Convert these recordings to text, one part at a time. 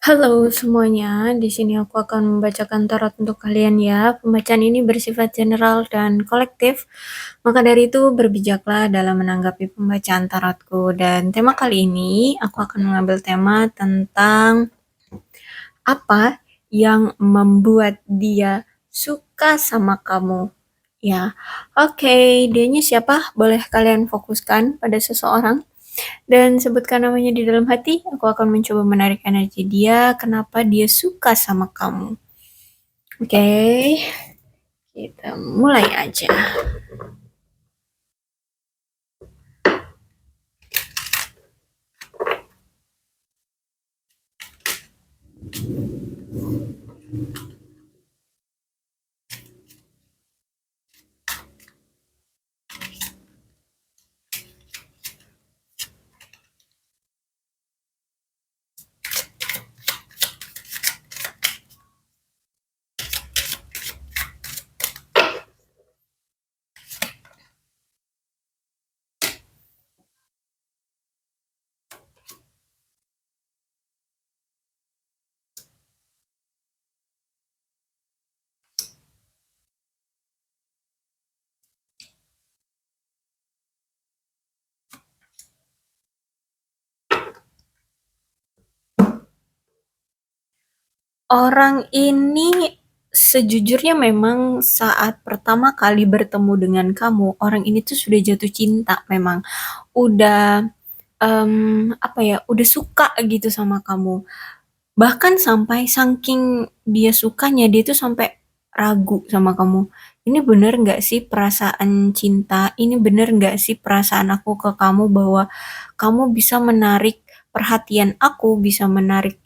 Halo semuanya, di sini aku akan membacakan tarot untuk kalian ya. Pembacaan ini bersifat general dan kolektif, maka dari itu berbijaklah dalam menanggapi pembacaan tarotku. Dan tema kali ini aku akan mengambil tema tentang apa yang membuat dia suka sama kamu. Ya, oke, dianya siapa? Boleh kalian fokuskan pada seseorang dan sebutkan namanya di dalam hati. Aku akan mencoba menarik energi dia, kenapa dia suka sama kamu. Oke, kita mulai aja. Orang ini sejujurnya memang saat pertama kali bertemu dengan kamu, orang ini tuh sudah jatuh cinta memang. Udah apa ya, udah suka gitu sama kamu. Bahkan sampai saking dia sukanya, dia tuh sampai ragu sama kamu. Ini bener nggak sih perasaan cinta? Ini bener nggak sih perasaan aku ke kamu bahwa kamu bisa menarik perhatian aku, bisa menarik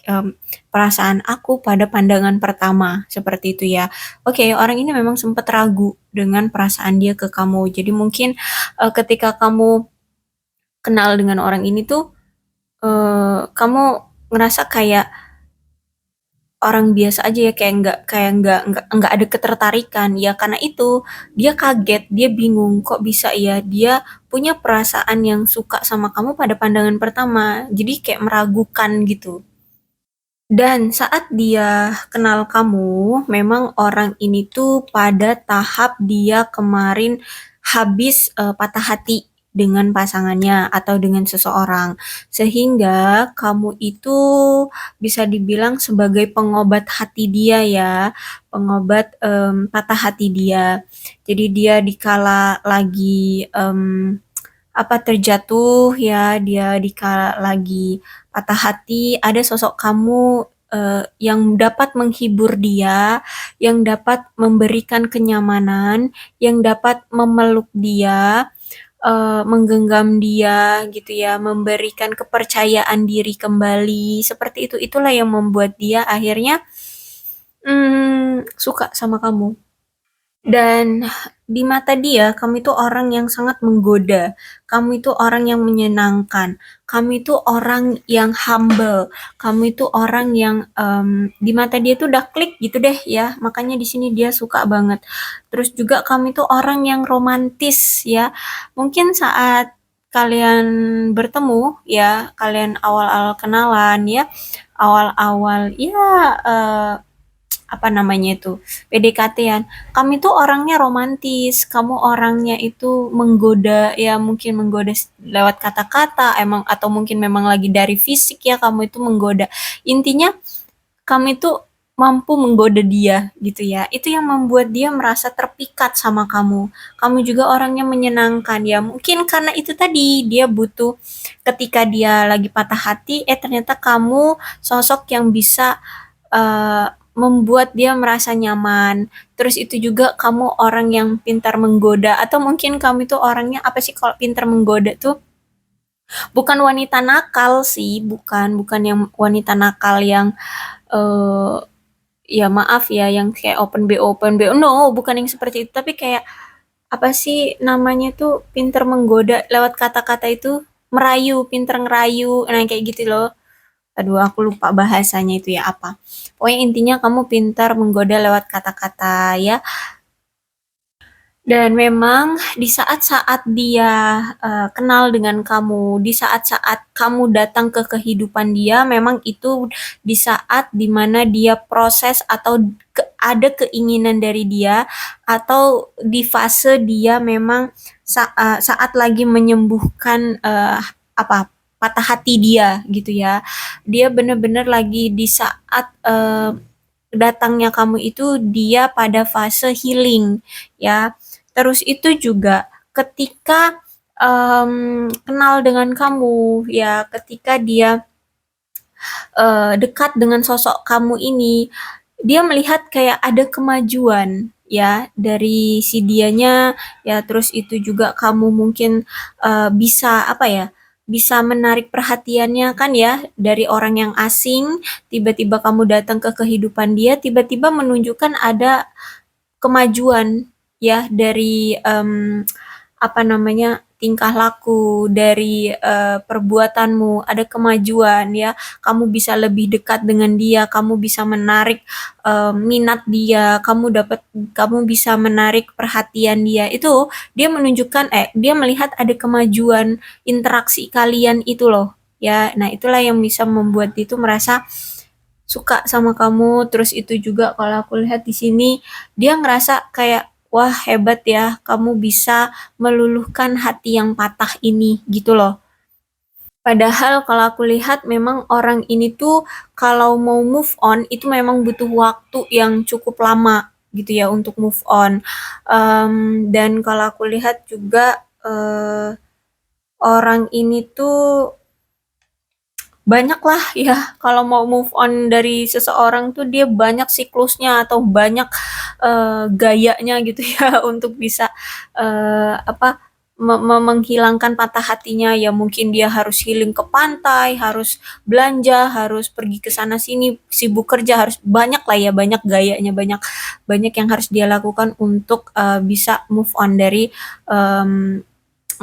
perasaan aku pada pandangan pertama, seperti itu ya. Oke, orang ini memang sempat ragu dengan perasaan dia ke kamu. Jadi mungkin ketika kamu kenal dengan orang ini tuh, kamu ngerasa kayak orang biasa aja ya, kayak nggak ada ketertarikan ya, karena itu dia kaget, dia bingung kok bisa ya dia punya perasaan yang suka sama kamu pada pandangan pertama, jadi kayak meragukan gitu. Dan saat dia kenal kamu, memang orang ini tuh pada tahap dia kemarin habis patah hati dengan pasangannya atau dengan seseorang. Sehingga kamu itu bisa dibilang sebagai pengobat hati dia ya, pengobat patah hati dia. Jadi dia dikala lagi apa terjatuh ya, dia dikala lagi patah hati, ada sosok kamu yang dapat menghibur dia, yang dapat memberikan kenyamanan, yang dapat memeluk dia, menggenggam dia gitu ya, memberikan kepercayaan diri kembali. Seperti itu, itulah yang membuat dia akhirnya suka sama kamu. Dan di mata dia, kamu itu orang yang sangat menggoda. Kamu itu orang yang menyenangkan. Kamu itu orang yang humble. Kamu itu orang yang di mata dia tuh udah klik gitu deh ya. Makanya di sini dia suka banget. Terus juga kamu itu orang yang romantis ya. Mungkin saat kalian bertemu ya, kalian awal-awal kenalan ya, awal-awal ya, eh, apa namanya itu, PDKT-an, kamu itu orangnya romantis, kamu orangnya itu menggoda ya, mungkin menggoda lewat kata-kata emang, atau mungkin memang lagi dari fisik ya, kamu itu menggoda. Intinya kamu itu mampu menggoda dia gitu ya, itu yang membuat dia merasa terpikat sama kamu. Kamu juga orangnya menyenangkan ya, mungkin karena itu tadi dia butuh, ketika dia lagi patah hati, ternyata kamu sosok yang bisa eh, membuat dia merasa nyaman. Terus itu juga kamu orang yang pintar menggoda, atau mungkin kamu itu orangnya apa sih kalau pintar menggoda tuh? Bukan wanita nakal sih, bukan yang wanita nakal yang eh ya maaf ya, yang kayak open BO. No, bukan yang seperti itu, tapi kayak apa sih namanya tuh, pintar menggoda lewat kata-kata itu, merayu, pintar ngerayu. Nah, kayak gitu loh. Aduh, aku lupa bahasanya itu ya apa. Pokoknya intinya kamu pintar menggoda lewat kata-kata ya. Dan memang di saat-saat dia, kenal dengan kamu, di saat-saat kamu datang ke kehidupan dia, memang itu di saat dimana dia proses atau ada keinginan dari dia, atau di fase dia memang saat lagi menyembuhkan, apa, patah hati dia, gitu ya. Dia benar-benar lagi di saat, datangnya kamu itu dia pada fase healing, ya. Terus itu juga ketika, kenal dengan kamu, ya, ketika dia, dekat dengan sosok kamu ini, dia melihat kayak ada kemajuan, ya, dari si dianya, ya, terus itu juga kamu mungkin, bisa, apa ya, bisa menarik perhatiannya kan ya, dari orang yang asing, tiba-tiba kamu datang ke kehidupan dia, tiba-tiba menunjukkan ada kemajuan ya dari apa namanya, tingkah laku, dari perbuatanmu, ada kemajuan ya. Kamu bisa lebih dekat dengan dia, kamu bisa menarik minat dia, kamu bisa menarik perhatian dia. Itu dia menunjukkan dia melihat ada kemajuan interaksi kalian itu loh. Ya, nah itulah yang bisa membuat dia itu merasa suka sama kamu. Terus itu juga kalau aku lihat di sini dia ngerasa kayak wah hebat ya kamu bisa meluluhkan hati yang patah ini gitu loh. Padahal kalau aku lihat memang orang ini tuh kalau mau move on itu memang butuh waktu yang cukup lama gitu ya untuk move on. Dan kalau aku lihat juga orang ini tuh banyak lah ya kalau mau move on dari seseorang tuh dia banyak siklusnya atau banyak gayanya gitu ya untuk bisa apa menghilangkan patah hatinya. Ya mungkin dia harus healing ke pantai, harus belanja, harus pergi ke sana sini, sibuk kerja, harus banyak lah ya, banyak gayanya, banyak banyak yang harus dia lakukan untuk bisa move on dari em,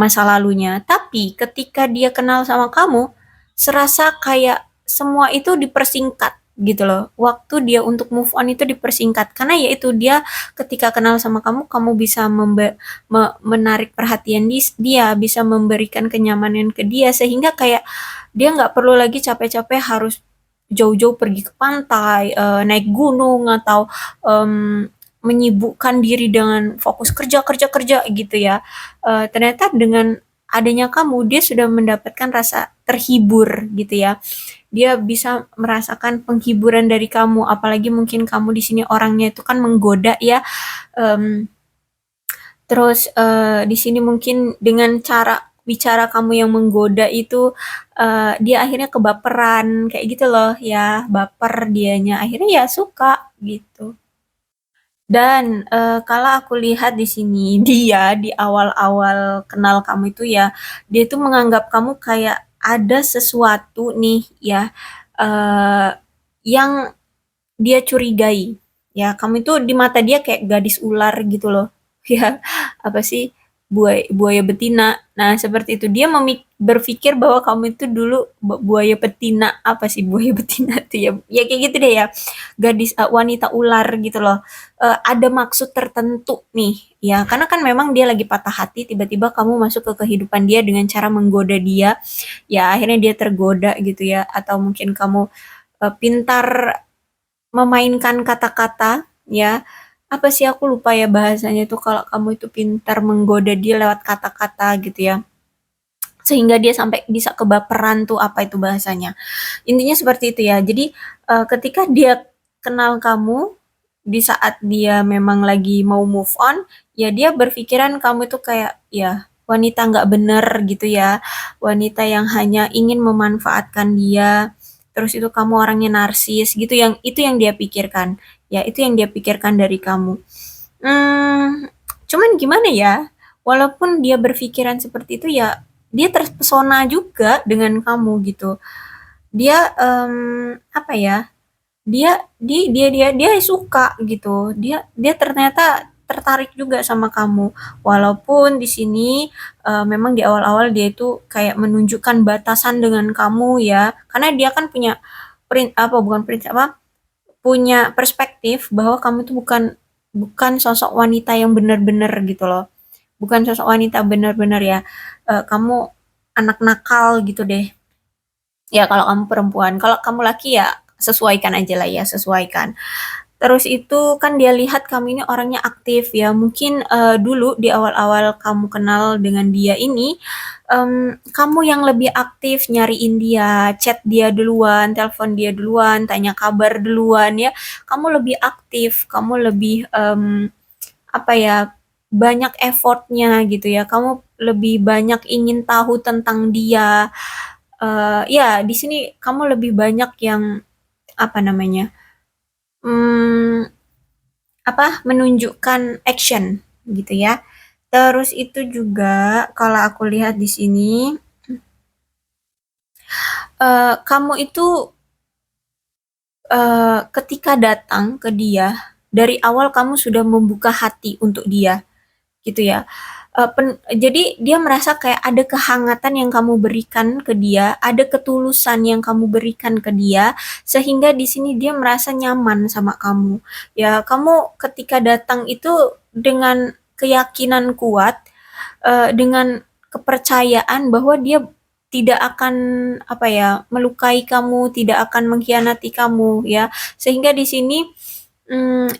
masa lalunya. Tapi ketika dia kenal sama kamu, serasa kayak semua itu dipersingkat gitu loh. Waktu dia untuk move on itu dipersingkat karena yaitu dia ketika kenal sama kamu, kamu bisa menarik perhatian dia, bisa memberikan kenyamanan ke dia sehingga kayak dia nggak perlu lagi capek-capek harus jauh-jauh pergi ke pantai, naik gunung atau menyibukkan diri dengan fokus kerja kerja kerja gitu ya. Ternyata dengan adanya kamu dia sudah mendapatkan rasa terhibur gitu ya. Dia bisa merasakan penghiburan dari kamu, apalagi mungkin kamu di sini orangnya itu kan menggoda ya. Em, Terus di sini mungkin dengan cara bicara kamu yang menggoda itu dia akhirnya kebaperan kayak gitu loh ya, baper dianya akhirnya ya suka gitu. Dan, kalau aku lihat di sini, dia di awal-awal kenal kamu itu ya, dia tuh menganggap kamu kayak ada sesuatu nih ya, eee, yang dia curigai. Ya, kamu itu di mata dia kayak gadis ular gitu loh. Ya, apa sih, buaya betina. Nah, seperti itu. Dia berpikir bahwa kamu itu dulu buaya betina. Apa sih buaya betina itu ya? Ya kayak gitu deh ya. Wanita ular gitu loh. Ada maksud tertentu nih. Ya, karena kan memang dia lagi patah hati, tiba-tiba kamu masuk ke kehidupan dia dengan cara menggoda dia. Ya, akhirnya dia tergoda gitu ya. Atau mungkin kamu pintar memainkan kata-kata, ya. Apa sih aku lupa ya bahasanya tuh kalau kamu itu pintar menggoda dia lewat kata-kata gitu ya. Sehingga dia sampai bisa kebaperan tuh apa itu bahasanya. Intinya seperti itu ya. Jadi ketika dia kenal kamu di saat dia memang lagi mau move on, ya dia berpikiran kamu itu kayak ya wanita nggak bener gitu ya, wanita yang hanya ingin memanfaatkan dia, terus itu kamu orangnya narsis gitu, yang itu yang dia pikirkan, ya itu yang dia pikirkan dari kamu. Cuman gimana ya, walaupun dia berpikiran seperti itu ya dia terpesona juga dengan kamu gitu. Dia apa ya, dia suka gitu. Dia ternyata tertarik juga sama kamu. Walaupun di sini memang di awal-awal dia itu kayak menunjukkan batasan dengan kamu ya. Karena dia kan punya bukan prinsip apa? Punya perspektif bahwa kamu itu bukan bukan sosok wanita yang benar-benar gitu loh. Bukan sosok wanita benar-benar ya, kamu anak nakal gitu deh. Ya kalau kamu perempuan, kalau kamu laki ya sesuaikan aja lah ya, sesuaikan. Terus itu kan dia lihat kamu ini orangnya aktif ya, mungkin dulu di awal-awal kamu kenal dengan dia ini, kamu yang lebih aktif nyariin dia, chat dia duluan, telepon dia duluan, tanya kabar duluan ya. Kamu lebih aktif, kamu lebih apa ya, banyak effortnya gitu ya. Kamu lebih banyak ingin tahu tentang dia. Ya di sini kamu lebih banyak yang apa namanya? Hmm, menunjukkan action gitu ya. Terus itu juga kalau aku lihat di sini, kamu itu ketika datang ke dia dari awal kamu sudah membuka hati untuk dia gitu ya. Jadi dia merasa kayak ada kehangatan yang kamu berikan ke dia, ada ketulusan yang kamu berikan ke dia, sehingga di sini dia merasa nyaman sama kamu. Ya, kamu ketika datang itu dengan keyakinan kuat, dengan kepercayaan bahwa dia tidak akan apa ya, melukai kamu, tidak akan mengkhianati kamu ya. Sehingga di sini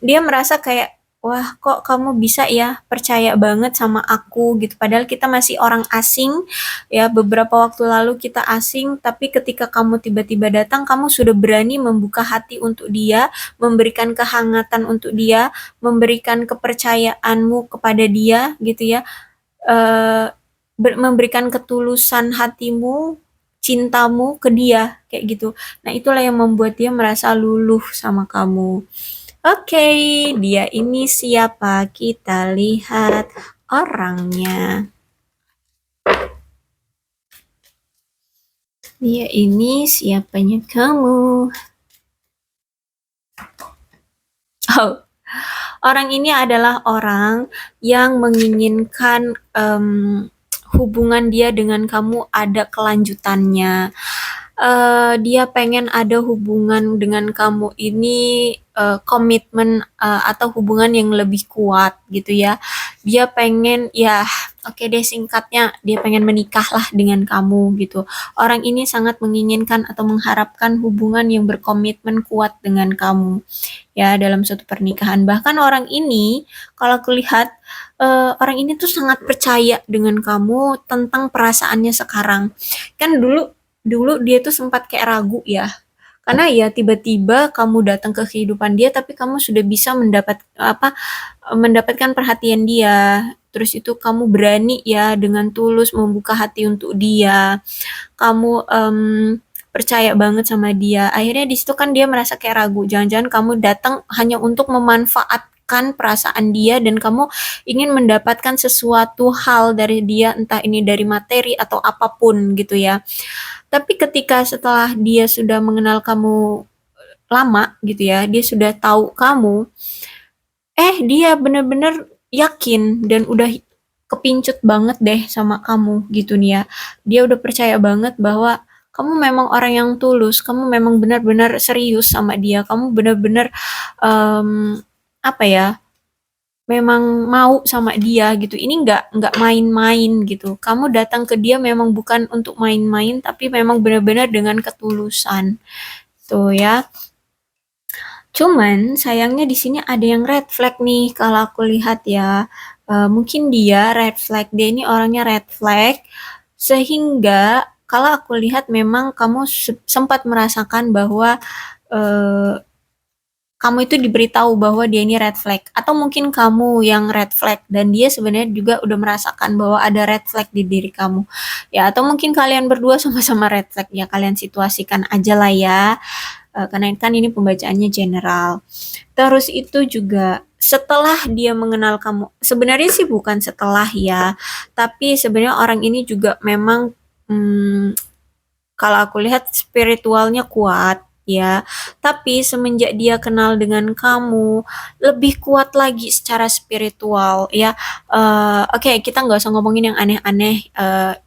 dia merasa kayak, "Wah, kok kamu bisa ya percaya banget sama aku?" Gitu. Padahal kita masih orang asing, ya beberapa waktu lalu kita asing, tapi ketika kamu tiba-tiba datang, kamu sudah berani membuka hati untuk dia, memberikan kehangatan untuk dia, memberikan kepercayaanmu kepada dia, gitu ya. Eee, memberikan ketulusan hatimu, cintamu ke dia, kayak gitu. Nah, itulah yang membuat dia merasa luluh sama kamu. Oke, dia ini siapa? Kita lihat orangnya. Dia ini siapanya kamu? Oh, orang ini adalah orang yang menginginkan hubungan dia dengan kamu ada kelanjutannya. Dia pengen ada hubungan dengan kamu ini komitmen atau hubungan yang lebih kuat gitu ya. Dia pengen ya oke deh singkatnya dia pengen menikah lah dengan kamu gitu. Orang ini sangat menginginkan atau mengharapkan hubungan yang berkomitmen kuat dengan kamu ya dalam suatu pernikahan. Bahkan orang ini kalau aku lihat orang ini tuh sangat percaya dengan kamu tentang perasaannya sekarang. Kan dulu dulu dia tuh sempat kayak ragu ya. Karena ya tiba-tiba kamu datang ke kehidupan dia tapi kamu sudah bisa mendapatkan perhatian dia. Terus itu kamu berani ya dengan tulus membuka hati untuk dia. Kamu percaya banget sama dia. Akhirnya di situ kan dia merasa kayak ragu. Jangan-jangan kamu datang hanya untuk memanfaatkan perasaan dia dan kamu ingin mendapatkan sesuatu hal dari dia, entah ini dari materi atau apapun gitu ya. Tapi ketika setelah dia sudah mengenal kamu lama gitu ya, dia sudah tahu kamu, dia bener-bener yakin dan udah kepincut banget deh sama kamu gitu nih ya. Dia udah percaya banget bahwa kamu memang orang yang tulus, kamu memang benar-benar serius sama dia, kamu benar-benar em, apa ya, memang mau sama dia gitu. Ini nggak main-main gitu. Kamu datang ke dia memang bukan untuk main-main, tapi memang benar-benar dengan ketulusan. Tuh ya. Cuman sayangnya di sini ada yang red flag nih kalau aku lihat ya. Mungkin dia red flag, dia ini orangnya red flag sehingga kalau aku lihat memang kamu sempat merasakan bahwa eh, kamu itu diberitahu bahwa dia ini red flag atau mungkin kamu yang red flag dan dia sebenarnya juga udah merasakan bahwa ada red flag di diri kamu. Ya, atau mungkin kalian berdua sama-sama red flag ya, kalian situasikan aja lah ya. Karena kan ini pembacaannya general. Terus itu juga setelah dia mengenal kamu, sebenarnya sih bukan setelah ya, tapi sebenarnya orang ini juga memang kalau aku lihat spiritualnya kuat ya. Tapi semenjak dia kenal dengan kamu, lebih kuat lagi secara spiritual ya. Oke, kita nggak usah ngomongin yang aneh-aneh,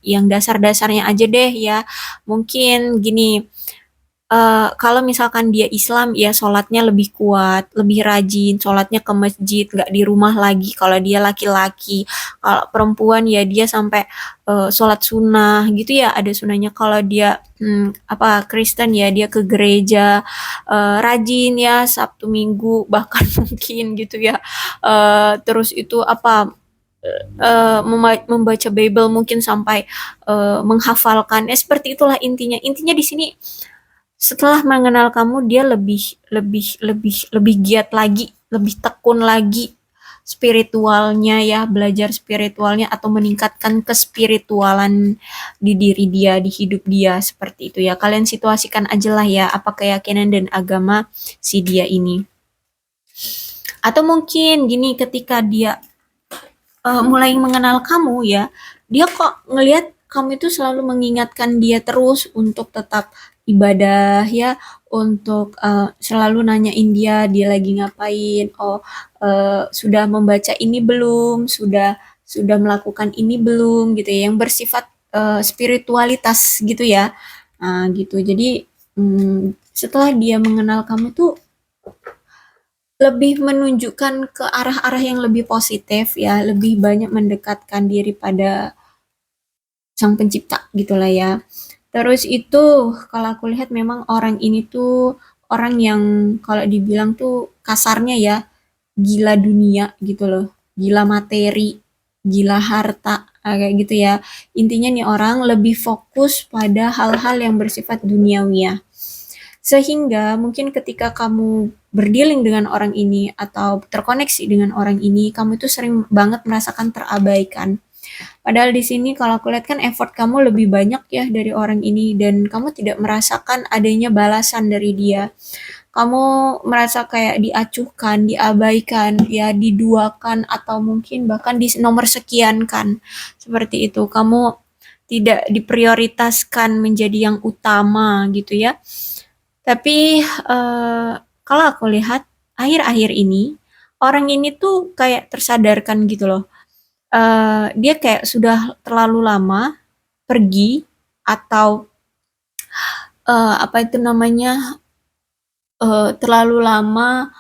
yang dasar-dasarnya aja deh ya. Mungkin gini, Kalau misalkan dia Islam, ya sholatnya lebih kuat, lebih rajin, sholatnya ke masjid, nggak di rumah lagi kalau dia laki-laki. Kalau perempuan ya dia sampai sholat sunnah gitu ya, ada sunnahnya. Kalau dia Kristen ya dia ke gereja, rajin ya Sabtu Minggu bahkan mungkin gitu ya. Terus itu membaca Bible mungkin sampai menghafalkan. Ya seperti itulah intinya. Intinya di sini setelah mengenal kamu dia lebih lebih lebih lebih giat lagi, lebih tekun lagi spiritualnya ya, belajar spiritualnya atau meningkatkan kespiritualan di diri dia, di hidup dia seperti itu ya. Kalian situasikan aja lah ya apa keyakinan dan agama si dia ini. Atau mungkin gini ketika dia mulai mengenal kamu ya, dia kok ngelihat kamu itu selalu mengingatkan dia terus untuk tetap ibadah ya, untuk selalu nanyain dia lagi ngapain, oh sudah membaca ini belum, sudah melakukan ini belum gitu ya, yang bersifat spiritualitas gitu ya. Nah, gitu. Jadi setelah dia mengenal kamu tuh lebih menunjukkan ke arah-arah yang lebih positif ya, lebih banyak mendekatkan diri pada Sang Pencipta gitulah ya. Terus itu kalau aku lihat memang orang ini tuh orang yang kalau dibilang tuh kasarnya ya gila dunia gitu loh, gila materi, gila harta, kayak gitu ya. Intinya nih orang lebih fokus pada hal-hal yang bersifat duniawi ya. Sehingga mungkin ketika kamu berdealing dengan orang ini atau terkoneksi dengan orang ini, kamu itu sering banget merasakan terabaikan. Padahal di sini kalau aku lihat kan effort kamu lebih banyak ya dari orang ini dan kamu tidak merasakan adanya balasan dari dia. Kamu merasa kayak diacuhkan, diabaikan, ya diduakan atau mungkin bahkan di nomor sekian kan. Seperti itu. Kamu tidak diprioritaskan menjadi yang utama gitu ya. Tapi kalau aku lihat akhir-akhir ini orang ini tuh kayak tersadarkan gitu loh. Dia kayak sudah terlalu lama pergi atau apa itu namanya terlalu lama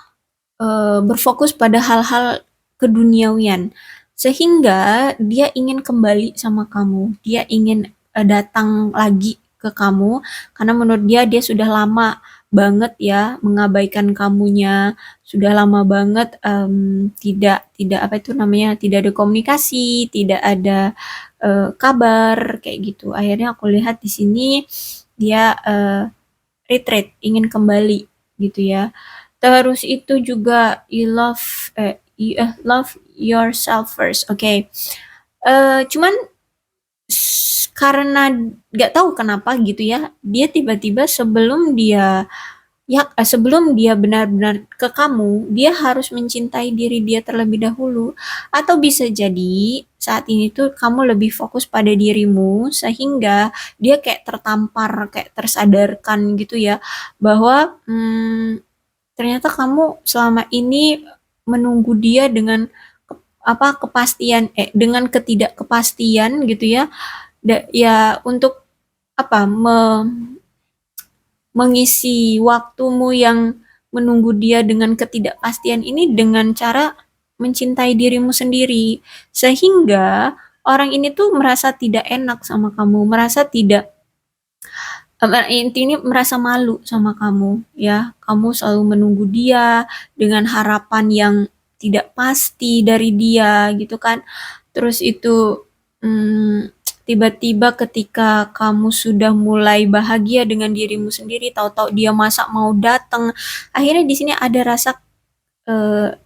berfokus pada hal-hal keduniawian sehingga dia ingin kembali sama kamu, dia ingin datang lagi ke kamu karena menurut dia sudah lama banget ya mengabaikan kamunya, sudah lama banget tidak tidak apa itu namanya tidak ada komunikasi, tidak ada kabar kayak gitu. Akhirnya aku lihat di sini dia retreat, ingin kembali gitu ya. Terus itu juga you love yourself first. Oke. Okay. Cuman karena nggak tahu kenapa gitu ya, dia tiba-tiba sebelum dia benar-benar ke kamu, dia harus mencintai diri dia terlebih dahulu. Atau bisa jadi saat ini tuh kamu lebih fokus pada dirimu sehingga dia kayak tertampar, kayak tersadarkan gitu ya bahwa ternyata kamu selama ini menunggu dia dengan kepastian dengan ketidakkepastian gitu ya. Ya untuk mengisi waktumu yang menunggu dia dengan ketidakpastian ini dengan cara mencintai dirimu sendiri. Sehingga orang ini tuh merasa tidak enak sama kamu, merasa tidak intinya merasa malu sama kamu ya. Kamu selalu menunggu dia dengan harapan yang tidak pasti dari dia gitu kan. Terus itu tiba-tiba ketika kamu sudah mulai bahagia dengan dirimu sendiri, tahu-tahu dia masa mau datang, akhirnya di sini ada rasa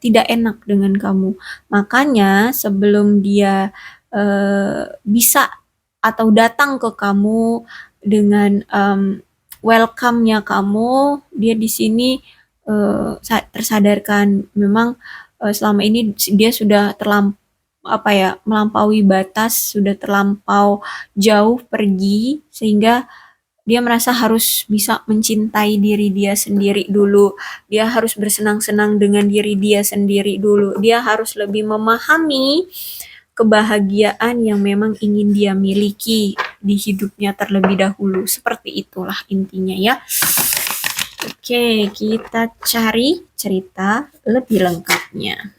tidak enak dengan kamu. Makanya sebelum dia bisa atau datang ke kamu dengan welcome-nya kamu, dia di sini tersadarkan memang selama ini dia sudah melampaui batas, sudah terlampau jauh pergi sehingga dia merasa harus bisa mencintai diri dia sendiri dulu. Dia harus bersenang-senang dengan diri dia sendiri dulu. Dia harus lebih memahami kebahagiaan yang memang ingin dia miliki di hidupnya terlebih dahulu. Seperti itulah intinya ya. Oke, kita cari cerita lebih lengkapnya.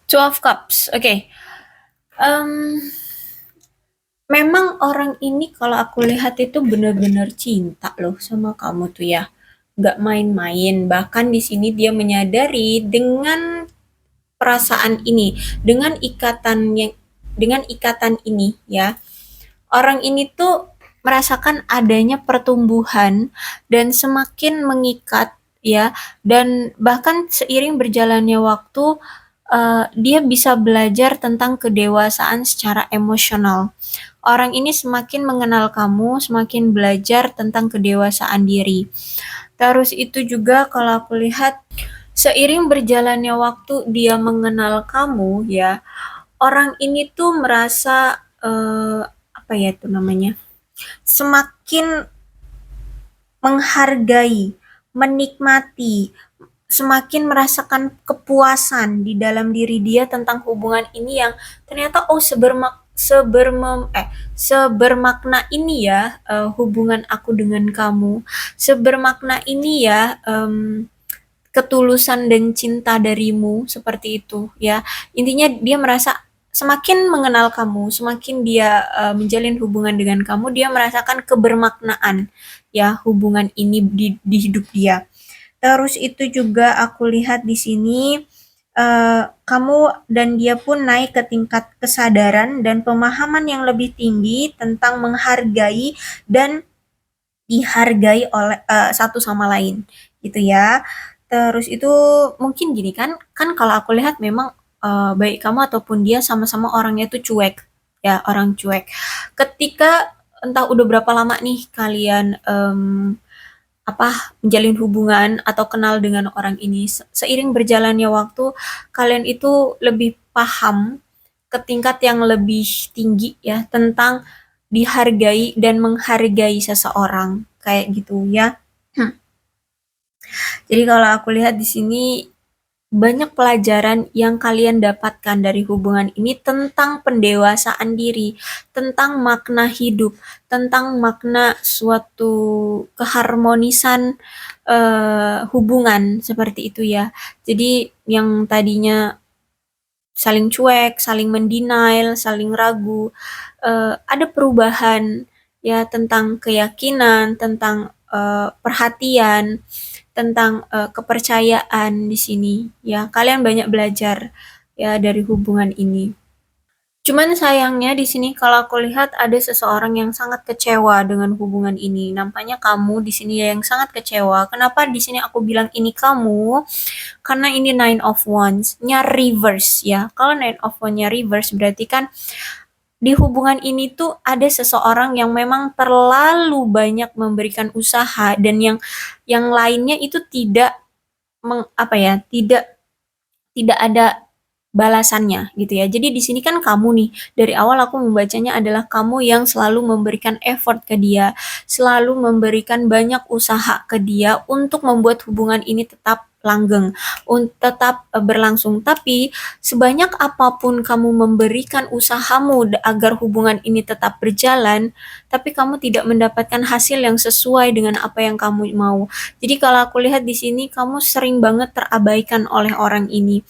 Two of Cups, oke. Memang orang ini kalau aku lihat itu benar-benar cinta loh sama kamu tuh ya. Nggak main-main. Bahkan di sini dia menyadari dengan perasaan ini, dengan ikatan ini ya. Orang ini tuh merasakan adanya pertumbuhan dan semakin mengikat ya, dan bahkan seiring berjalannya waktu dia bisa belajar tentang kedewasaan secara emosional. Orang ini semakin mengenal kamu, semakin belajar tentang kedewasaan diri. Terus itu juga kalau aku lihat seiring berjalannya waktu dia mengenal kamu ya, orang ini tuh merasa apa ya itu namanya? Semakin menghargai, menikmati, semakin merasakan kepuasan di dalam diri dia tentang hubungan ini yang ternyata sebermakna ini ya hubungan aku dengan kamu, sebermakna ini ya ketulusan dan cinta darimu, seperti itu ya. Intinya dia merasa semakin mengenal kamu, semakin dia menjalin hubungan dengan kamu, dia merasakan kebermaknaan ya hubungan ini di hidup dia. Terus itu juga aku lihat di sini kamu dan dia pun naik ke tingkat kesadaran dan pemahaman yang lebih tinggi tentang menghargai dan dihargai oleh satu sama lain gitu ya. Terus itu mungkin gini kan, kan kalau aku lihat memang baik kamu ataupun dia sama-sama orangnya tuh cuek ya, orang cuek. Ketika entah udah berapa lama nih kalian menjalin hubungan atau kenal dengan orang ini, seiring berjalannya waktu kalian itu lebih paham ke tingkat yang lebih tinggi ya tentang dihargai dan menghargai seseorang kayak gitu ya. Jadi kalau aku lihat di sini banyak pelajaran yang kalian dapatkan dari hubungan ini tentang pendewasaan diri, tentang makna hidup, tentang makna suatu keharmonisan hubungan seperti itu ya. Jadi yang tadinya saling cuek, saling mendenial, saling ragu, ada perubahan ya tentang keyakinan, tentang perhatian, tentang kepercayaan di sini ya. Kalian banyak belajar ya dari hubungan ini. Cuman sayangnya di sini kalau aku lihat ada seseorang yang sangat kecewa dengan hubungan ini. Nampaknya kamu di sini yang sangat kecewa. Kenapa di sini aku bilang ini kamu? Karena ini Nine of Wands-nya reverse ya. Kalau Nine of Wands-nya reverse berarti kan di hubungan ini tuh ada seseorang yang memang terlalu banyak memberikan usaha dan yang lainnya itu tidak tidak ada balasannya gitu ya. Jadi di sini kan kamu nih, dari awal aku membacanya adalah kamu yang selalu memberikan effort ke dia, selalu memberikan banyak usaha ke dia untuk membuat hubungan ini tetap langgeng, tetap berlangsung. Tapi sebanyak apapun kamu memberikan usahamu agar hubungan ini tetap berjalan, tapi kamu tidak mendapatkan hasil yang sesuai dengan apa yang kamu mau. Jadi kalau aku lihat di sini kamu sering banget terabaikan oleh orang ini.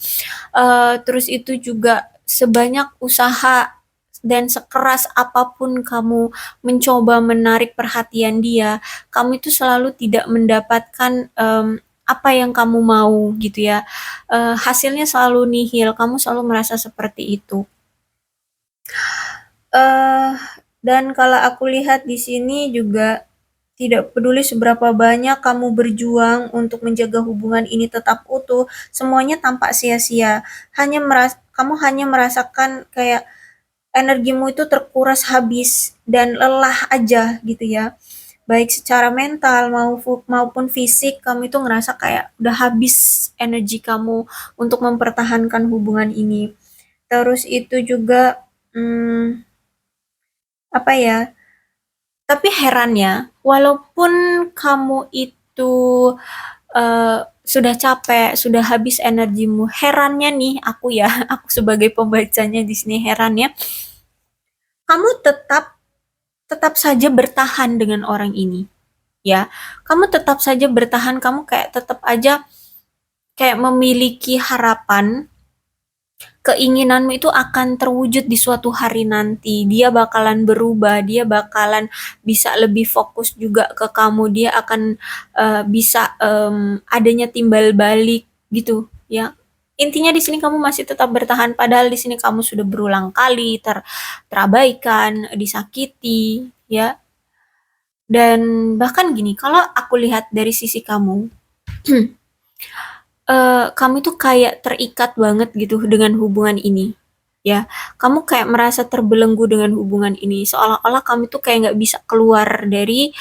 Terus itu juga sebanyak usaha dan sekeras apapun kamu mencoba menarik perhatian dia, kamu itu selalu tidak mendapatkan apa yang kamu mau gitu ya. Hasilnya selalu nihil, kamu selalu merasa seperti itu. Dan kalau aku lihat di sini juga tidak peduli seberapa banyak kamu berjuang untuk menjaga hubungan ini tetap utuh, semuanya tampak sia-sia. Kamu hanya merasakan kayak energimu itu terkuras habis dan lelah aja gitu ya. Baik secara mental maupun fisik, kamu itu ngerasa kayak udah habis energi kamu untuk mempertahankan hubungan ini. Terus itu juga, apa ya, tapi herannya, walaupun kamu itu sudah capek, sudah habis energimu, herannya nih aku ya, aku sebagai pembacanya di sini herannya, kamu tetap tetap saja bertahan dengan orang ini, ya. Kamu tetap saja bertahan, kamu kayak tetap aja kayak memiliki harapan keinginanmu itu akan terwujud di suatu hari nanti. Dia bakalan berubah, dia bakalan bisa lebih fokus juga ke kamu, dia akan bisa adanya timbal balik gitu ya. Intinya di sini kamu masih tetap bertahan, padahal di sini kamu sudah berulang kali terabaikan, disakiti, ya. Dan bahkan gini, kalau aku lihat dari sisi kamu, kamu tuh kayak terikat banget gitu dengan hubungan ini, ya. Kamu kayak merasa terbelenggu dengan hubungan ini, seolah-olah kamu tuh kayak nggak bisa keluar dari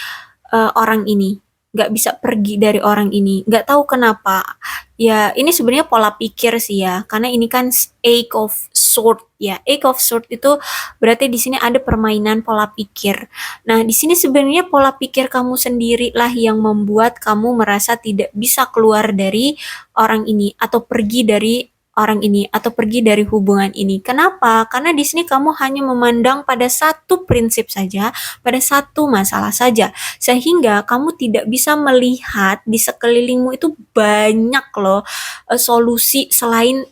orang ini, nggak bisa pergi dari orang ini, nggak tahu kenapa. Ya, ini sebenarnya pola pikir sih ya, karena ini kan Eight of Sword ya. Eight of Sword itu berarti di sini ada permainan pola pikir. Nah, di sini sebenarnya pola pikir kamu sendiri lah yang membuat kamu merasa tidak bisa keluar dari orang ini atau pergi dari orang ini atau pergi dari hubungan ini. Kenapa? Karena di sini kamu hanya memandang pada satu prinsip saja, pada satu masalah saja, sehingga kamu tidak bisa melihat di sekelilingmu itu banyak loh solusi selain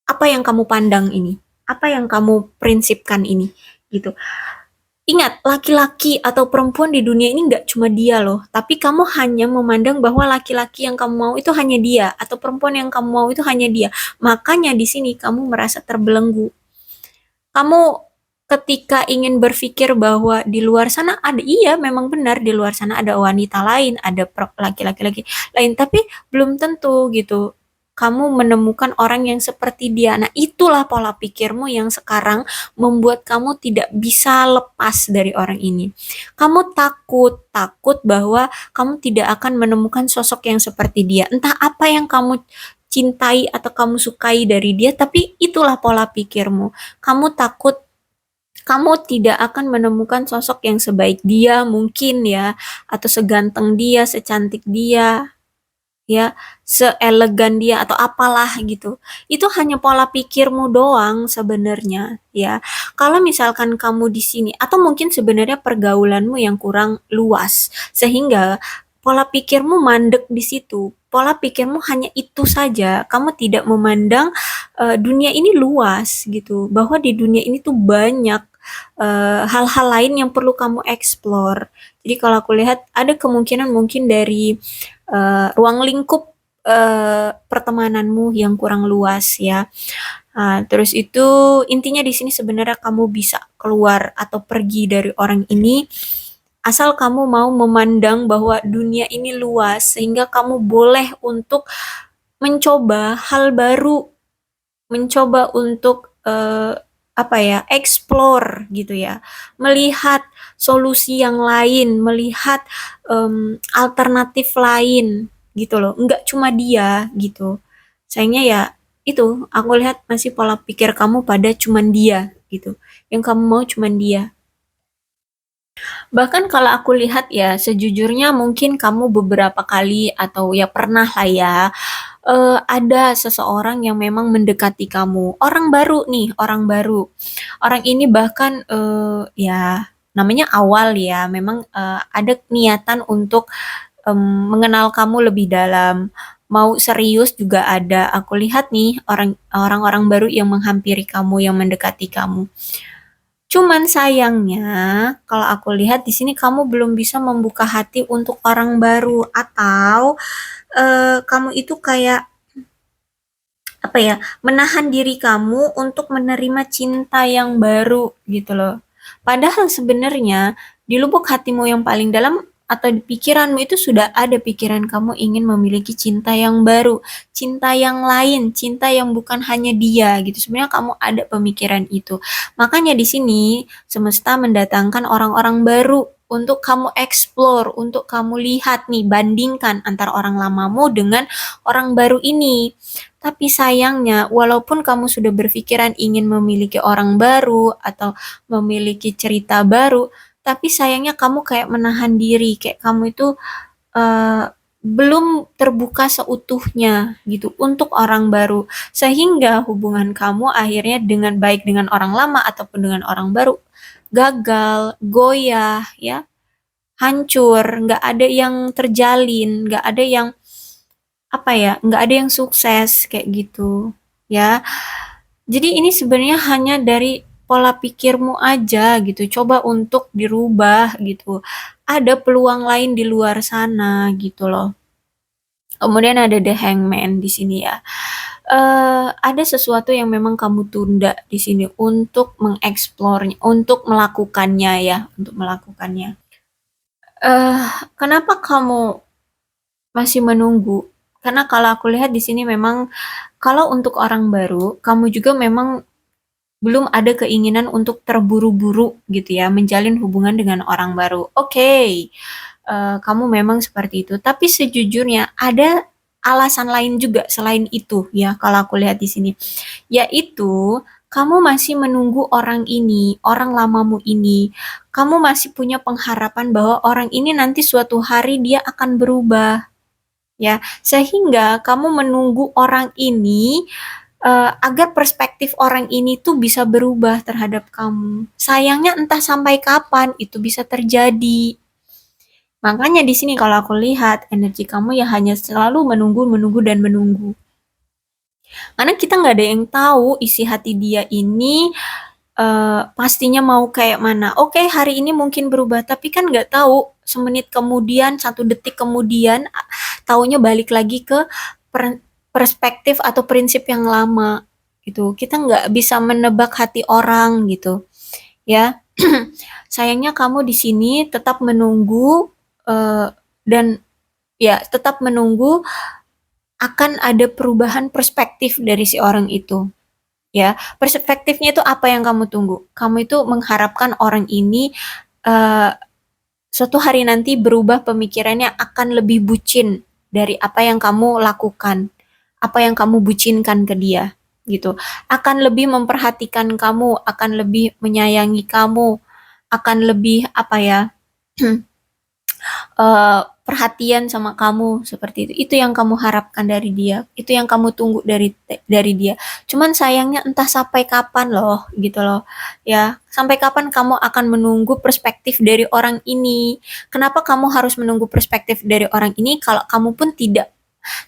apa yang kamu pandang ini, apa yang kamu prinsipkan ini, gitu. Ingat, laki-laki atau perempuan di dunia ini nggak cuma dia loh, tapi kamu hanya memandang bahwa laki-laki yang kamu mau itu hanya dia, atau perempuan yang kamu mau itu hanya dia. Makanya di sini kamu merasa terbelenggu. Kamu ketika ingin berpikir bahwa di luar sana ada, iya memang benar di luar sana ada wanita lain, ada laki-laki lain, tapi belum tentu gitu kamu menemukan orang yang seperti dia. Nah, itulah pola pikirmu yang sekarang membuat kamu tidak bisa lepas dari orang ini. Kamu takut bahwa kamu tidak akan menemukan sosok yang seperti dia. Entah apa yang kamu cintai atau kamu sukai dari dia, tapi itulah pola pikirmu. Kamu takut kamu tidak akan menemukan sosok yang sebaik dia mungkin ya, atau seganteng dia, secantik dia, ya, seelegan dia atau apalah gitu. Itu hanya pola pikirmu doang sebenarnya, ya. Kalau misalkan kamu di sini atau mungkin sebenarnya pergaulanmu yang kurang luas sehingga pola pikirmu mandek di situ. Pola pikirmu hanya itu saja. Kamu tidak memandang dunia ini luas gitu, bahwa di dunia ini tuh banyak hal-hal lain yang perlu kamu explore. Jadi kalau aku lihat ada kemungkinan mungkin dari ruang lingkup pertemananmu yang kurang luas ya. Terus itu intinya di sini sebenarnya kamu bisa keluar atau pergi dari orang ini asal kamu mau memandang bahwa dunia ini luas sehingga kamu boleh untuk mencoba hal baru, mencoba untuk apa ya, explore gitu ya, melihat solusi yang lain, melihat alternatif lain gitu loh, nggak cuma dia gitu. Sayangnya ya itu, aku lihat masih pola pikir kamu pada cuman dia gitu, yang kamu mau cuman dia. Bahkan kalau aku lihat ya, sejujurnya mungkin kamu beberapa kali atau ya pernah lah ya, ada seseorang yang memang mendekati kamu. Orang baru nih, orang baru. Orang ini bahkan, ya namanya awal ya, memang, ada niatan untuk, mengenal kamu lebih dalam. Mau serius juga ada. Aku lihat nih orang-orang baru yang menghampiri kamu, yang mendekati kamu. Cuman sayangnya, kalau aku lihat di sini kamu belum bisa membuka hati untuk orang baru atau kamu itu kayak apa ya, menahan diri kamu untuk menerima cinta yang baru gitu loh. Padahal sebenarnya di lubuk hatimu yang paling dalam atau di pikiranmu itu sudah ada pikiran kamu ingin memiliki cinta yang baru, cinta yang lain, cinta yang bukan hanya dia gitu. Sebenarnya kamu ada pemikiran itu. Makanya di sini semesta mendatangkan orang-orang baru untuk kamu explore, untuk kamu lihat nih, bandingkan antara orang lamamu dengan orang baru ini. Tapi sayangnya, walaupun kamu sudah berpikiran ingin memiliki orang baru atau memiliki cerita baru, tapi sayangnya kamu kayak menahan diri, kayak kamu itu belum terbuka seutuhnya gitu untuk orang baru, sehingga hubungan kamu akhirnya dengan baik dengan orang lama ataupun dengan orang baru gagal, goyah, ya, hancur, nggak ada yang terjalin, nggak ada yang apa ya, nggak ada yang sukses kayak gitu, ya. Jadi ini sebenarnya hanya dari pola pikirmu aja gitu. Coba untuk dirubah gitu. Ada peluang lain di luar sana gitu loh. Kemudian ada The Hangman di sini ya. Ada sesuatu yang memang kamu tunda di sini untuk mengeksplornya, untuk melakukannya ya, untuk melakukannya. Eh, Kenapa kamu masih menunggu? Karena kalau aku lihat di sini memang kalau untuk orang baru, kamu juga memang belum ada keinginan untuk terburu-buru gitu ya, menjalin hubungan dengan orang baru. Oke, kamu memang seperti itu. Tapi sejujurnya ada alasan lain juga selain itu ya, kalau aku lihat di sini. Yaitu kamu masih menunggu orang ini, orang lamamu ini. Kamu masih punya pengharapan bahwa orang ini nanti suatu hari dia akan berubah ya, sehingga kamu menunggu orang ini agar perspektif orang ini tuh bisa berubah terhadap kamu. Sayangnya entah sampai kapan itu bisa terjadi. Makanya di sini kalau aku lihat energi kamu ya hanya selalu menunggu, menunggu dan menunggu. Karena kita nggak ada yang tahu isi hati dia ini pastinya mau kayak mana. Oke, hari ini mungkin berubah, tapi kan nggak tahu semenit kemudian, 1 detik kemudian, taunya balik lagi ke perspektif atau prinsip yang lama gitu. Kita nggak bisa menebak hati orang gitu, ya. Sayangnya kamu di sini tetap menunggu dan ya tetap menunggu akan ada perubahan perspektif dari si orang itu. Ya, perspektifnya itu apa yang kamu tunggu? Kamu itu mengharapkan orang ini uh, suatu hari nanti berubah pemikirannya akan lebih bucin dari apa yang kamu lakukan, apa yang kamu bucinkan ke dia, gitu. Akan lebih memperhatikan kamu, akan lebih menyayangi kamu, akan lebih apa ya? Perhatian sama kamu seperti itu. Itu yang kamu harapkan dari dia, itu yang kamu tunggu dari dia. Cuman sayangnya entah sampai kapan loh, gitu loh. Ya, sampai kapan kamu akan menunggu perspektif dari orang ini? Kenapa kamu harus menunggu perspektif dari orang ini kalau kamu pun tidak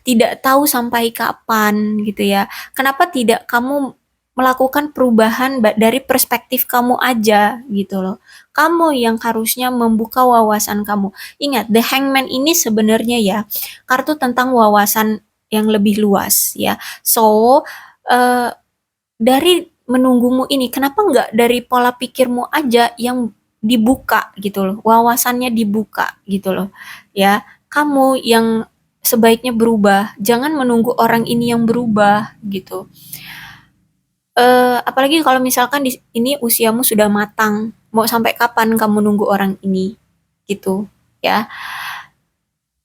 tidak tahu sampai kapan gitu ya. Kenapa tidak kamu melakukan perubahan dari perspektif kamu aja gitu loh. Kamu yang harusnya membuka wawasan kamu. Ingat, The Hangman ini sebenarnya ya kartu tentang wawasan yang lebih luas ya. So, uh, dari menunggumu ini, kenapa nggak dari pola pikirmu aja yang dibuka gitu loh, wawasannya dibuka gitu loh, ya. Kamu yang sebaiknya berubah, jangan menunggu orang ini yang berubah gitu. Apalagi kalau misalkan di ini usiamu sudah matang, mau sampai kapan kamu nunggu orang ini gitu, ya.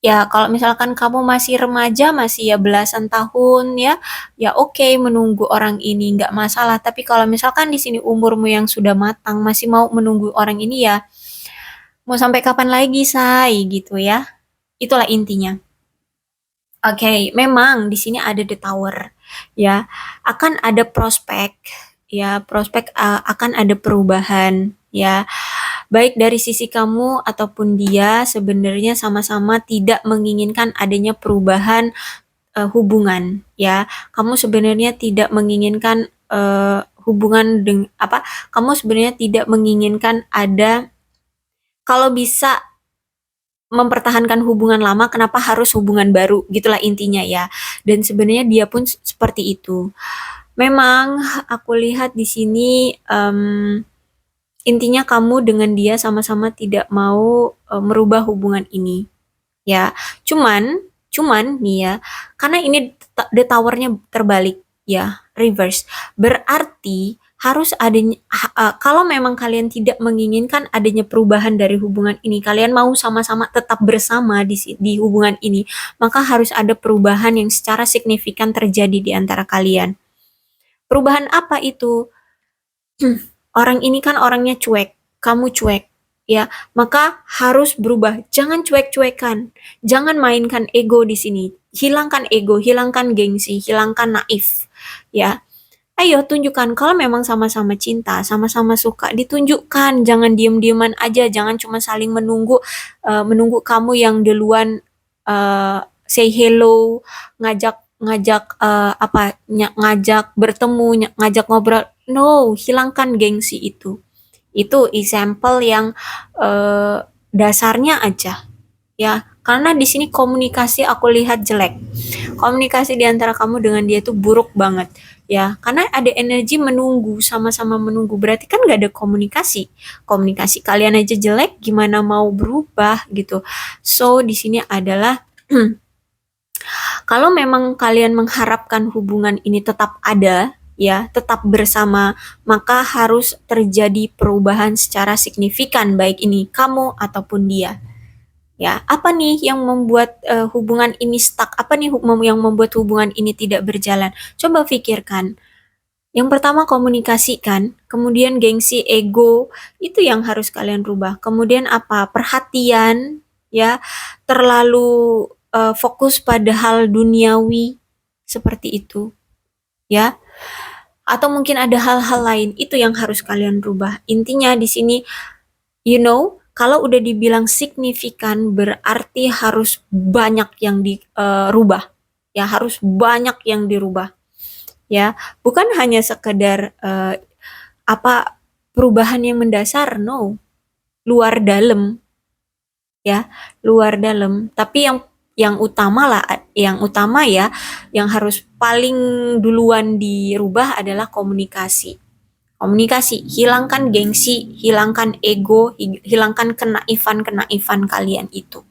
Ya kalau misalkan kamu masih remaja, masih ya belasan tahun ya, ya oke menunggu orang ini nggak masalah. Tapi kalau misalkan di sini umurmu yang sudah matang masih mau menunggu orang ini ya, mau sampai kapan lagi say gitu ya. Itulah intinya. Oke, memang di sini ada the tower ya. Akan ada prospek ya, prospek akan ada perubahan ya. Baik dari sisi kamu ataupun dia sebenarnya sama-sama tidak menginginkan adanya perubahan hubungan ya. Kamu sebenarnya tidak menginginkan hubungan dengan apa? Kamu sebenarnya tidak menginginkan ada kalau bisa mempertahankan hubungan lama, kenapa harus hubungan baru? Gitulah intinya ya. Dan sebenarnya dia pun seperti itu. Memang aku lihat di sini Intinya kamu dengan dia sama-sama tidak mau merubah hubungan ini, ya. Cuman cuman nih ya, karena ini the tower-nya terbalik ya, reverse. Berarti harus adanya kalau memang kalian tidak menginginkan adanya perubahan dari hubungan ini, kalian mau sama-sama tetap bersama di hubungan ini, maka harus ada perubahan yang secara signifikan terjadi di antara kalian. Perubahan apa itu? Orang ini kan orangnya cuek, kamu cuek, ya, maka harus berubah. Jangan cuek-cuekan, jangan mainkan ego di sini. Hilangkan ego, hilangkan gengsi, hilangkan naif, ya. Ayo tunjukkan kalau memang sama-sama cinta, sama-sama suka, ditunjukkan. Jangan diem-dieman aja, jangan cuma saling menunggu, menunggu kamu yang duluan say hello, ngajak ngajak ngajak bertemu, ngajak ngobrol. No, hilangkan gengsi itu. Itu example yang dasarnya aja, ya. Karena di sini komunikasi aku lihat jelek. Komunikasi di antara kamu dengan dia itu buruk banget, ya. Karena ada energi menunggu, sama-sama menunggu. Berarti kan gak ada komunikasi. Komunikasi kalian aja jelek, gimana mau berubah gitu. So, di sini adalah kalau memang kalian mengharapkan hubungan ini tetap ada, ya, tetap bersama, maka harus terjadi perubahan secara signifikan, baik ini kamu ataupun dia. Ya, apa nih yang membuat hubungan ini stuck? Apa nih yang membuat hubungan ini tidak berjalan? Coba pikirkan. Yang pertama komunikasi kan, kemudian gengsi, ego, itu yang harus kalian rubah. Kemudian apa? Perhatian, ya, terlalu fokus pada hal duniawi seperti itu, ya. Atau mungkin ada hal-hal lain, itu yang harus kalian rubah. Intinya di sini, kalau udah dibilang signifikan berarti harus banyak yang dirubah, ya, harus banyak yang dirubah, ya. Bukan hanya sekedar apa perubahan yang mendasar, no, luar dalam, ya, luar dalam. Tapi yang utama lah, yang utama ya, yang harus paling duluan dirubah adalah komunikasi. Komunikasi, hilangkan gengsi, hilangkan ego, hilangkan kenaifan-kenaifan kalian itu.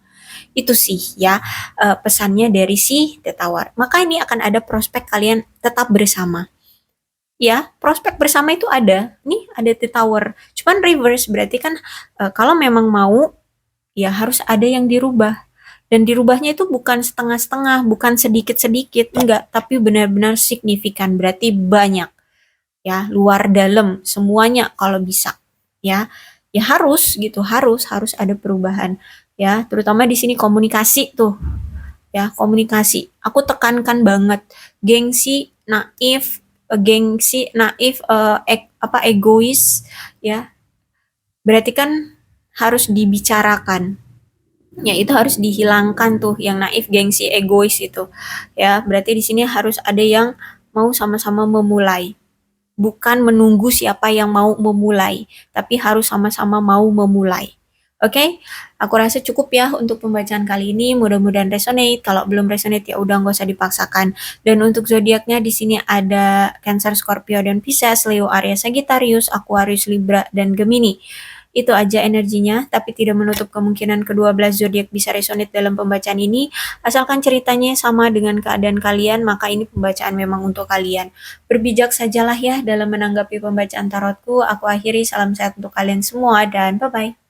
Itu sih ya pesannya dari si The Tower. Maka ini akan ada prospek kalian tetap bersama. Ya, prospek bersama itu ada. Nih ada The Tower. Cuman reverse berarti kan kalau memang mau ya harus ada yang dirubah. Dan dirubahnya itu bukan setengah-setengah, bukan sedikit-sedikit, enggak, tapi benar-benar signifikan, berarti banyak. Ya, luar dalam semuanya kalau bisa. Ya. Ya harus gitu, harus ada perubahan. Ya, terutama di sini komunikasi tuh. Ya, komunikasi. Aku tekankan banget gengsi, naif, egois, ya. Berarti kan harus dibicarakan. Ya, itu harus dihilangkan tuh yang naif, gengsi, egois itu. Ya, berarti di sini harus ada yang mau sama-sama memulai. Bukan menunggu siapa yang mau memulai, tapi harus sama-sama mau memulai. Oke, okay? Aku rasa cukup ya untuk pembacaan kali ini. Mudah-mudahan resonate. Kalau belum resonate ya udah nggak usah dipaksakan. Dan untuk zodiaknya di sini ada Cancer, Scorpio, dan Pisces, Leo, Aries, Sagittarius, Aquarius, Libra, dan Gemini. Itu aja energinya, tapi tidak menutup kemungkinan kedua belas zodiak bisa resonate dalam pembacaan ini. Asalkan ceritanya sama dengan keadaan kalian, maka ini pembacaan memang untuk kalian. Berbijak sajalah ya dalam menanggapi pembacaan tarotku. Aku akhiri, salam sehat untuk kalian semua dan bye-bye.